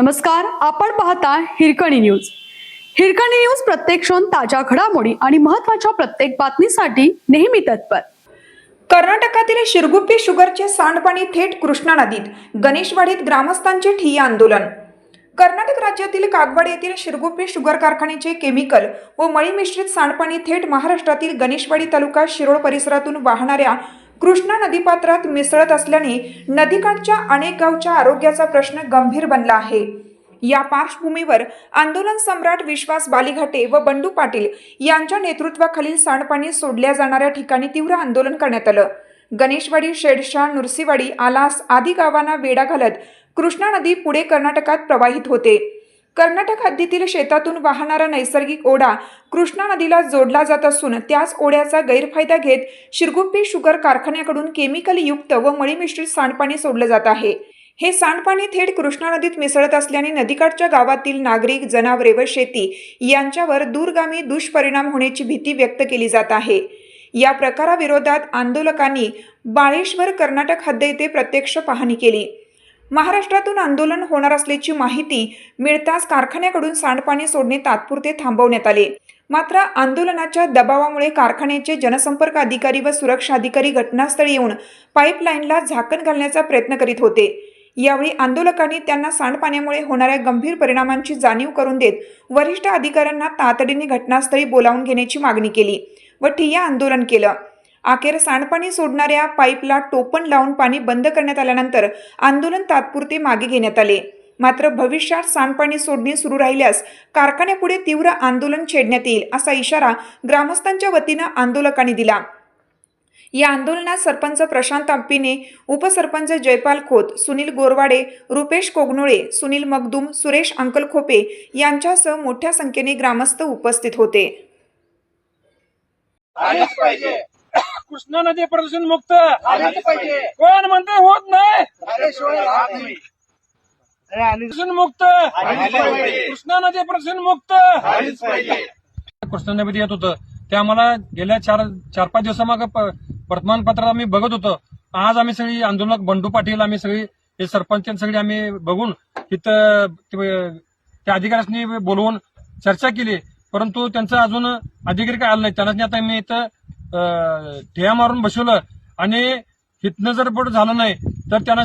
नमस्कार, आपण पाहता हिरकणी न्यूज। हिरकणी न्यूज प्रत्येक क्षण ताज्या घडामोडी आणि महत्त्वाच्या प्रत्येक बातमीसाठी नेहमी तत्पर। कर्नाटकातील शिरगुप्पी शुगरचे सांडपाणी थेट कृष्णा नदीत, गणेशवाडीत ग्रामस्थांचे ठिय्या आंदोलन। कर्नाटक राज्यातील कागवाड येथील शिरगुप्पी शुगर कारखान्याचे केमिकल व मळी मिश्रित सांडपाणी थेट महाराष्ट्रातील गणेशवाडी तालुका शिरोळ परिसरातून वाहणाऱ्या कृष्णा नदीपात्रात मिसळत असल्याने नदीकाठच्या अनेक गावच्या आरोग्याचा प्रश्न गंभीर बनला आहे। या पार्श्वभूमीवर आंदोलन सम्राट विश्वास बालीघाटे व बंडू पाटील यांच्या नेतृत्वाखालील सांडपाणी सोडल्या जाणाऱ्या ठिकाणी तीव्र आंदोलन करण्यात आलं। गणेशवाडी, शेडशा, नुरसीवाडी, आलास आदी गावांना वेढा घालत कृष्णा नदी पुढे कर्नाटकात प्रवाहित होते। कर्नाटक हद्दीतील शेतातून वाहणारा नैसर्गिक ओढा कृष्णा नदीला जोडला जात असून त्याच ओढ्याचा गैरफायदा घेत शिरगुप्पी शुगर कारखान्याकडून केमिकल युक्त व मळी मिश्रित सांडपाणी सोडलं जात आहे। हे सांडपाणी थेट कृष्णा नदीत मिसळत असल्याने नदीकाठच्या गावातील नागरिक, जनावरे व शेती यांच्यावर दूरगामी दुष्परिणाम होण्याची भीती व्यक्त केली जात आहे। या प्रकाराविरोधात आंदोलकांनी बाळेश्वर कर्नाटक हद्द येथे प्रत्यक्ष पाहणी केली। महाराष्ट्रातून आंदोलन होणार असल्याची माहिती मिळताच कारखान्याकडून सांडपाणी सोडणे तात्पुरते थांबवण्यात आले। मात्र आंदोलनाच्या दबावामुळे कारखान्याचे जनसंपर्क अधिकारी व सुरक्षा अधिकारी घटनास्थळी येऊन पाईपलाईनला झाकण घालण्याचा प्रयत्न करीत होते। यावेळी आंदोलकांनी त्यांना सांडपाण्यामुळे होणाऱ्या गंभीर परिणामांची जाणीव करून देत वरिष्ठ अधिकाऱ्यांना तातडीने घटनास्थळी बोलावून घेण्याची मागणी केली व ठिय्या आंदोलन केलं। अखेर सांडपाणी सोडणाऱ्या पाईपला टोपण लावून पाणी बंद करण्यात आल्यानंतर आंदोलन तात्पुरते मागे घेण्यात आले। मात्र भविष्यात सांडपाणी सोडणे सुरू राहिल्यास कारखान्यापुढे तीव्र आंदोलन छेडण्यात येईल असा इशारा ग्रामस्थांच्या वतीनं आंदोलकांनी दिला। या आंदोलनात सरपंच प्रशांत अप्पिने, उपसरपंच जयपाल खोत, सुनील गोरवाडे, रुपेश कोगनोळे, सुनील मगदूम, सुरेश अंकलखोपे यांच्यासह मोठ्या संख्येने ग्रामस्थ उपस्थित होते। कृष्णा नदी प्रदूषण मुक्त कोण म्हणते होत नाही, प्रदूषण मुक्त कृष्णा नदी प्रदूषण मुक्त। कृष्णा नदी येत होतं ते आम्हाला गेल्या 4-5 दिवसामागे वर्तमानपत्रात आम्ही बघत होतो। आज आम्ही सगळी आंदोलक बंडू पाटील आम्ही सगळी हे सरपंच सगळी आम्ही बघून तिथं त्या अधिकाऱ्यांनी बोलवून चर्चा केली, परंतु त्यांचं अजून अधिकारी काय आलं नाही। त्यांना आता मी इथं ठिया मारून बसवलं आणि इथनं जर पुढे झालं नाही तर त्यांना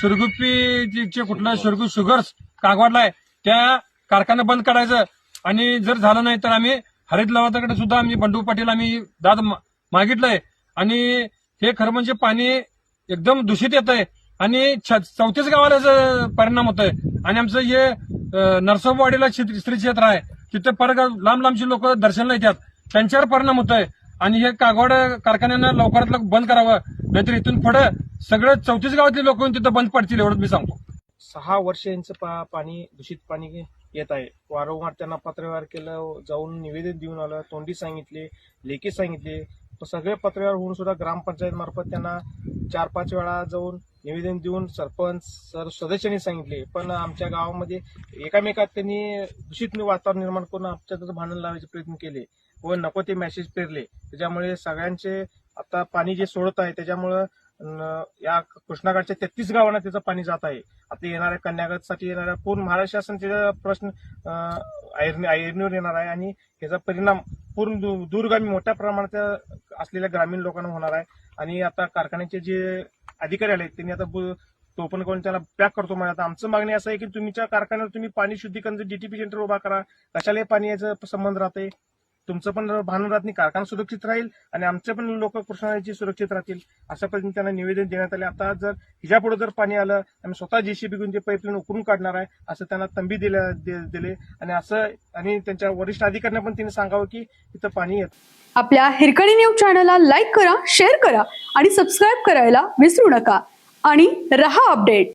शिरगुप्पी कुठलं शिरगुप्पी शुगर्स कागवाडला आहे त्या कारखाना बंद करायचं आणि जर झालं नाही तर आम्ही हरित लवादाकडे सुद्धा आम्ही बंडू पाटील आम्ही दाद मागितलंय। आणि हे खरं म्हणजे पाणी एकदम दूषित येत आहे आणि 34 गावाला परिणाम होत आहे। आणि आमचं हे नरसोबावाडीला श्री क्षेत्र आहे, तिथे परत लांब लांबची लोक दर्शनला येतात, त्यांच्यावर परिणाम होत आहे। आणि हे कागवाड कारखान्यानं लवकरात बंद करावं, नाहीतर इथून पुढे सगळं 34 गावातले लोक तिथं बंद पडतील एवढंच मी सांगतो। 6 वर्ष यांचं पाणी दूषित पाणी येत आहे। वारंवार त्यांना पत्रव्यवहार केलं, जाऊन निवेदन देऊन आलं, तोंडी सांगितले, लेखी सांगितले, सगळे पत्रव्यवहार होऊन सुद्धा ग्रामपंचायत मार्फत त्यांना 4-5 वेळा जाऊन निवेदन देऊन सरपंच सदस्यांनी सांगितले, पण आमच्या गावामध्ये एकामेकात त्यांनी दूषित वातावरण निर्माण करून आमच्यात भांडण लावायचे प्रयत्न केले व नको ते मेसेज पेरले। त्याच्यामुळे सगळ्यांचे आता पाणी जे सोडत आहे त्याच्यामुळं या कृष्णाकाठच्या 33 गावांना त्याचं पाणी जात आहे। आता येणाऱ्या कन्यागतसाठी येणाऱ्या पूर्ण महाराष्ट्र शासनाचा प्रश्न ऐरणीवर येणार आहे आणि याचा परिणाम पूर्ण दूरगामी मोठ्या प्रमाणात असलेल्या ग्रामीण लोकांना होणार आहे। आणि आता कारखान्याचे जे अधिकारी आले त्यांनी आता टोपण करून त्याला पॅक करतो म्हणजे आता आमचं मागणी असं आहे की तुमच्या कारखान्यावर तुम्ही पाणी शुद्धीकरणाचं डीटीपी सेंटर उभा करा, कशालाही पाणी याचा संबंध राहते, तुमचं पण भांडण राहत नाही, कारखाना सुरक्षित राहील आणि आमचे पण लोक कृष्णाची सुरक्षित राहतील अशा पद्धतीने त्यांना निवेदन देण्यात आले। आता जर हिच्यापुढे जर पाणी आलं आम्ही स्वतः जेसीबी घेऊन ते पाईपलाईन उकरून काढणार आहे असं त्यांना तंबी दिले आणि त्यांच्या वरिष्ठ अधिकाऱ्यांना पण त्यांनी सांगावं की तिथं पाणी येत। आपल्या हिरकणी न्यूज चॅनलला लाईक करा, शेअर करा आणि सबस्क्राईब करायला विसरू नका आणि रहा अपडेट।